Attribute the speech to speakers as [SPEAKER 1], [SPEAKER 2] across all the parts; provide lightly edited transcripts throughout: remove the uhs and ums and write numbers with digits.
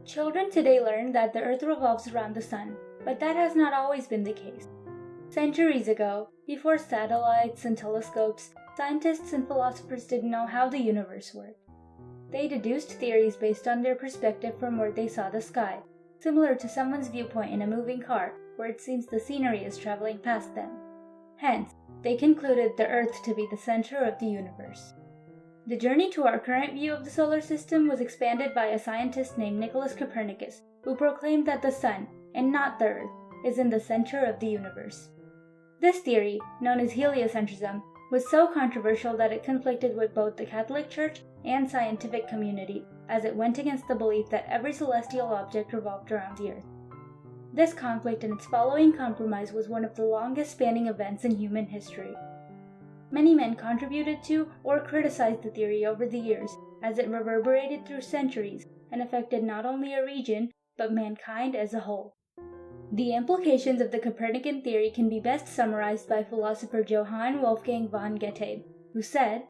[SPEAKER 1] Children today learn that the Earth revolves around the Sun, but that has not always been the case. Centuries ago, before satellites and telescopes, scientists and philosophers didn't know how the universe worked. They deduced theories based on their perspective from where they saw the sky, similar to someone's viewpoint in a moving car, where it seems the scenery is traveling past them. Hence, they concluded the Earth to be the center of the universe. The journey to our current view of the solar system was expanded by a scientist named Nicholas Copernicus, who proclaimed that the Sun, and not the Earth, is in the center of the universe. This theory, known as heliocentrism, was so controversial that it conflicted with both the Catholic Church and scientific community, as it went against the belief that every celestial object revolved around the Earth. This conflict and its following compromise was one of the longest-spanning events in human history. Many men contributed to or criticized the theory over the years, as it reverberated through centuries and affected not only a region, but mankind as a whole. The implications of the Copernican theory can be best summarized by philosopher Johann Wolfgang von Goethe, who said,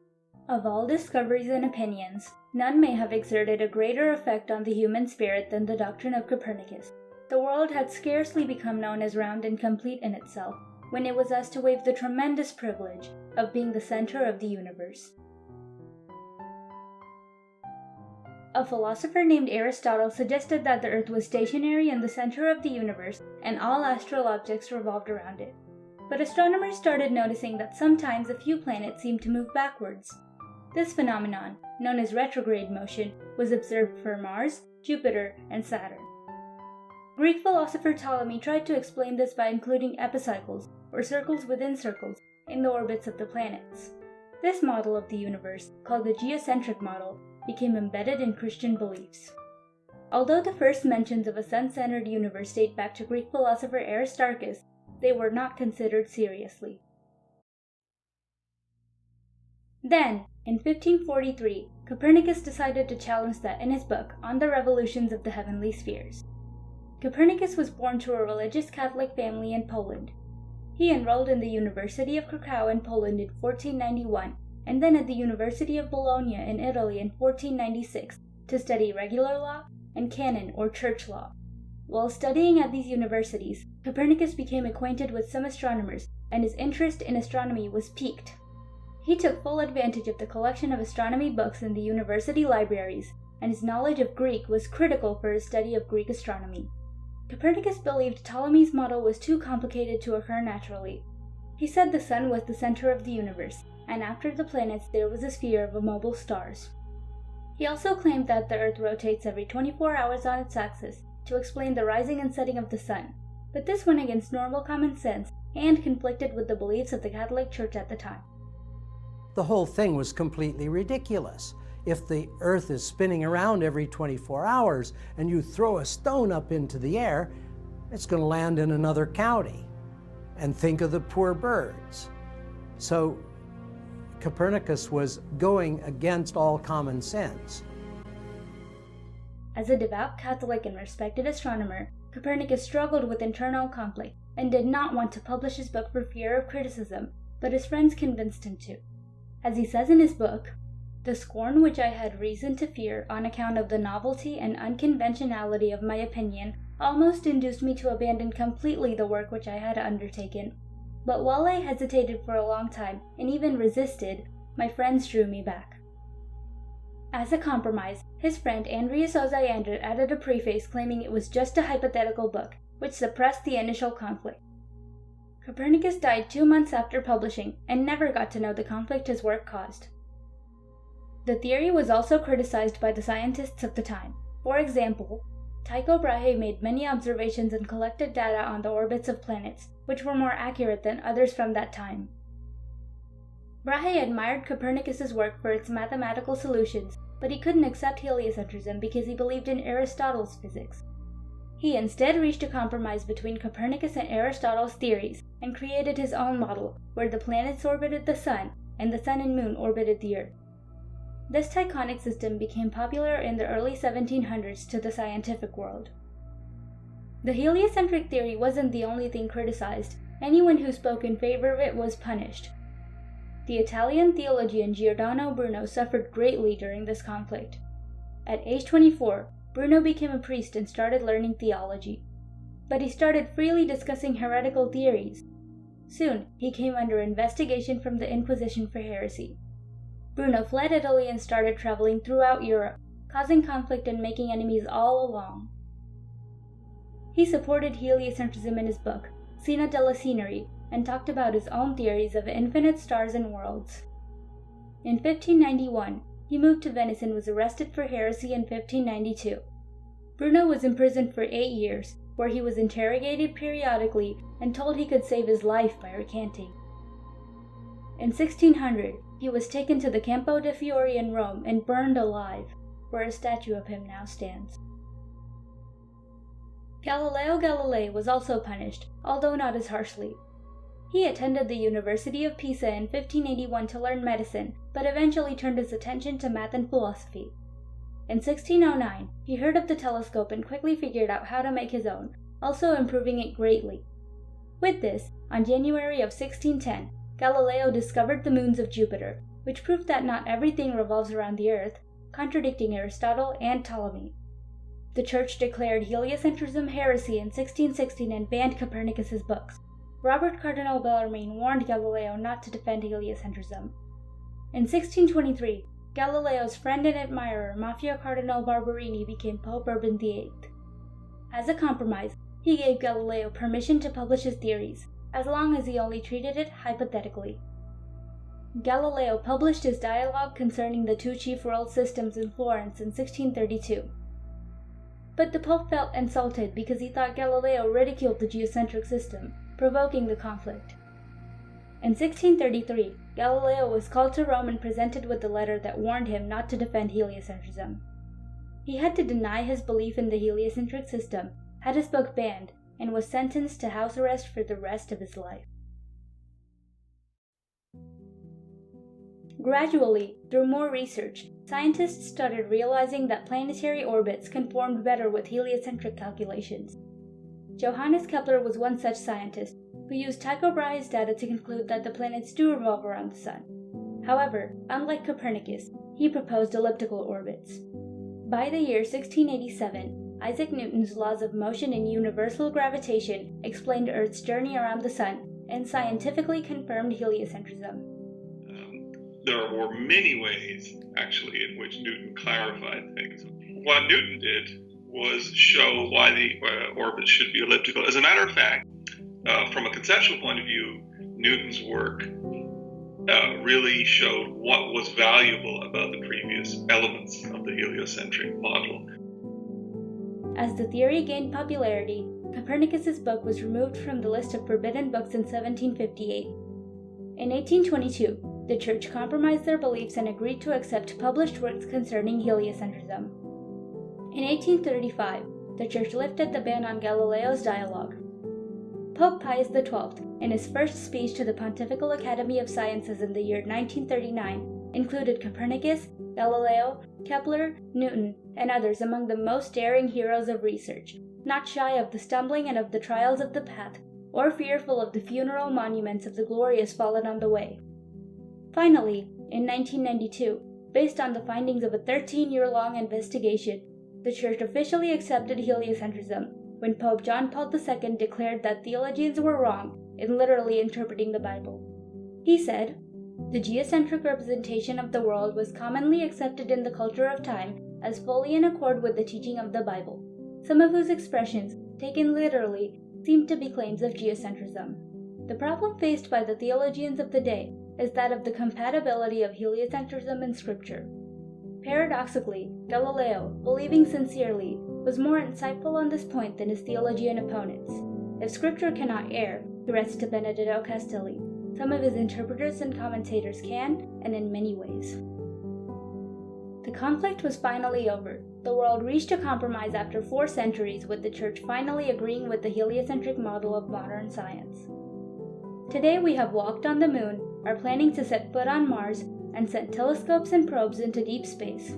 [SPEAKER 1] "Of all discoveries and opinions, none may have exerted a greater effect on the human spirit than the doctrine of Copernicus. The world had scarcely become known as round and complete in itself, when it was asked to waive the tremendous privilege of being the center of the universe." A philosopher named Aristotle suggested that the Earth was stationary in the center of the universe and all astral objects revolved around it. But astronomers started noticing that sometimes a few planets seemed to move backwards. This phenomenon, known as retrograde motion, was observed for Mars, Jupiter, and Saturn. Greek philosopher Ptolemy tried to explain this by including epicycles, or circles within circles, in the orbits of the planets. This model of the universe, called the geocentric model, became embedded in Christian beliefs. Although the first mentions of a sun-centered universe date back to Greek philosopher Aristarchus, they were not considered seriously. Then, in 1543, Copernicus decided to challenge that in his book On the Revolutions of the Heavenly Spheres. Copernicus was born to a religious Catholic family in Poland. He enrolled in the University of Krakow in Poland in 1491, and then at the University of Bologna in Italy in 1496 to study regular law and canon or church law. While studying at these universities, Copernicus became acquainted with some astronomers, and his interest in astronomy was piqued. He took full advantage of the collection of astronomy books in the university libraries, and his knowledge of Greek was critical for his study of Greek astronomy. Copernicus believed Ptolemy's model was too complicated to occur naturally. He said the Sun was the center of the universe, and after the planets there was a sphere of immobile stars. He also claimed that the Earth rotates every 24 hours on its axis to explain the rising and setting of the Sun, but this went against normal common sense and conflicted with the beliefs of the Catholic Church at the time.
[SPEAKER 2] The whole thing was completely ridiculous. If the Earth is spinning around every 24 hours and you throw a stone up into the air, it's going to land in another county. And think of the poor birds. So Copernicus was going against all common sense.
[SPEAKER 1] As a devout Catholic and respected astronomer, Copernicus struggled with internal conflict and did not want to publish his book for fear of criticism, but his friends convinced him to. As he says in his book, "The scorn which I had reason to fear on account of the novelty and unconventionality of my opinion almost induced me to abandon completely the work which I had undertaken. But while I hesitated for a long time, and even resisted, my friends drew me back." As a compromise, his friend Andreas Ozayander added a preface claiming it was just a hypothetical book, which suppressed the initial conflict. Copernicus died 2 months after publishing, and never got to know the conflict his work caused. The theory was also criticized by the scientists of the time. For example, Tycho Brahe made many observations and collected data on the orbits of planets, which were more accurate than others from that time. Brahe admired Copernicus's work for its mathematical solutions, but he couldn't accept heliocentrism because he believed in Aristotle's physics. He instead reached a compromise between Copernicus and Aristotle's theories and created his own model, where the planets orbited the Sun and the Sun and Moon orbited the Earth. This Tychonic system became popular in the early 1700s to the scientific world. The heliocentric theory wasn't the only thing criticized. Anyone who spoke in favor of it was punished. The Italian theologian Giordano Bruno suffered greatly during this conflict. At age 24, Bruno became a priest and started learning theology. But he started freely discussing heretical theories. Soon, he came under investigation from the Inquisition for heresy. Bruno fled Italy and started traveling throughout Europe, causing conflict and making enemies all along. He supported heliocentrism in his book, Scena della Scenery, and talked about his own theories of infinite stars and worlds. In 1591, he moved to Venice and was arrested for heresy in 1592. Bruno was imprisoned for 8 years, where he was interrogated periodically and told he could save his life by recanting. In 1600, he was taken to the Campo de' Fiori in Rome and burned alive, where a statue of him now stands. Galileo Galilei was also punished, although not as harshly. He attended the University of Pisa in 1581 to learn medicine, but eventually turned his attention to math and philosophy. In 1609, he heard of the telescope and quickly figured out how to make his own, also improving it greatly. With this, on January of 1610, Galileo discovered the moons of Jupiter, which proved that not everything revolves around the Earth, contradicting Aristotle and Ptolemy. The Church declared heliocentrism heresy in 1616 and banned Copernicus's books. Robert Cardinal Bellarmine warned Galileo not to defend heliocentrism. In 1623, Galileo's friend and admirer, Mafia Cardinal Barberini, became Pope Urban VIII. As a compromise, he gave Galileo permission to publish his theories, as long as he only treated it hypothetically. Galileo published his dialogue concerning the two chief world systems in Florence in 1632. But the Pope felt insulted because he thought Galileo ridiculed the geocentric system, provoking the conflict. In 1633, Galileo was called to Rome and presented with a letter that warned him not to defend heliocentrism. He had to deny his belief in the heliocentric system, had his book banned, and was sentenced to house arrest for the rest of his life. Gradually, through more research, scientists started realizing that planetary orbits conformed better with heliocentric calculations. Johannes Kepler was one such scientist, who used Tycho Brahe's data to conclude that the planets do revolve around the Sun. However, unlike Copernicus, he proposed elliptical orbits. By the year 1687, Isaac Newton's laws of motion and universal gravitation explained Earth's journey around the Sun and scientifically confirmed heliocentrism.
[SPEAKER 3] There were many ways, actually, in which Newton clarified things. What Newton did was show why the orbit should be elliptical. As a matter of fact, from a conceptual point of view, Newton's work really showed what was valuable about the previous elements of the heliocentric model.
[SPEAKER 1] As the theory gained popularity, Copernicus's book was removed from the list of forbidden books in 1758. In 1822, the Church compromised their beliefs and agreed to accept published works concerning heliocentrism. In 1835, the Church lifted the ban on Galileo's dialogue. Pope Pius XII, in his first speech to the Pontifical Academy of Sciences in the year 1939, included Copernicus, Galileo, Kepler, Newton, and others among the most daring heroes of research, not shy of the stumbling and of the trials of the path, or fearful of the funeral monuments of the glorious fallen on the way. Finally, in 1992, based on the findings of a 13-year-long investigation, the Church officially accepted heliocentrism when Pope John Paul II declared that theologians were wrong in literally interpreting the Bible. He said, "The geocentric representation of the world was commonly accepted in the culture of time as fully in accord with the teaching of the Bible, some of whose expressions, taken literally, seemed to be claims of geocentrism." The problem faced by the theologians of the day is that of the compatibility of heliocentrism and Scripture. Paradoxically, Galileo, believing sincerely, was more insightful on this point than his theologian opponents. If Scripture cannot err, he writes to Benedetto Castelli, some of his interpreters and commentators can, and in many ways. The conflict was finally over. The world reached a compromise after 4 centuries, with the Church finally agreeing with the heliocentric model of modern science. Today we have walked on the moon, are planning to set foot on Mars, and sent telescopes and probes into deep space.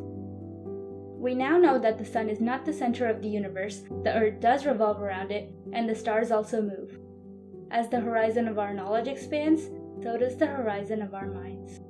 [SPEAKER 1] We now know that the Sun is not the center of the universe, the Earth does revolve around it, and the stars also move. As the horizon of our knowledge expands, so does the horizon of our minds.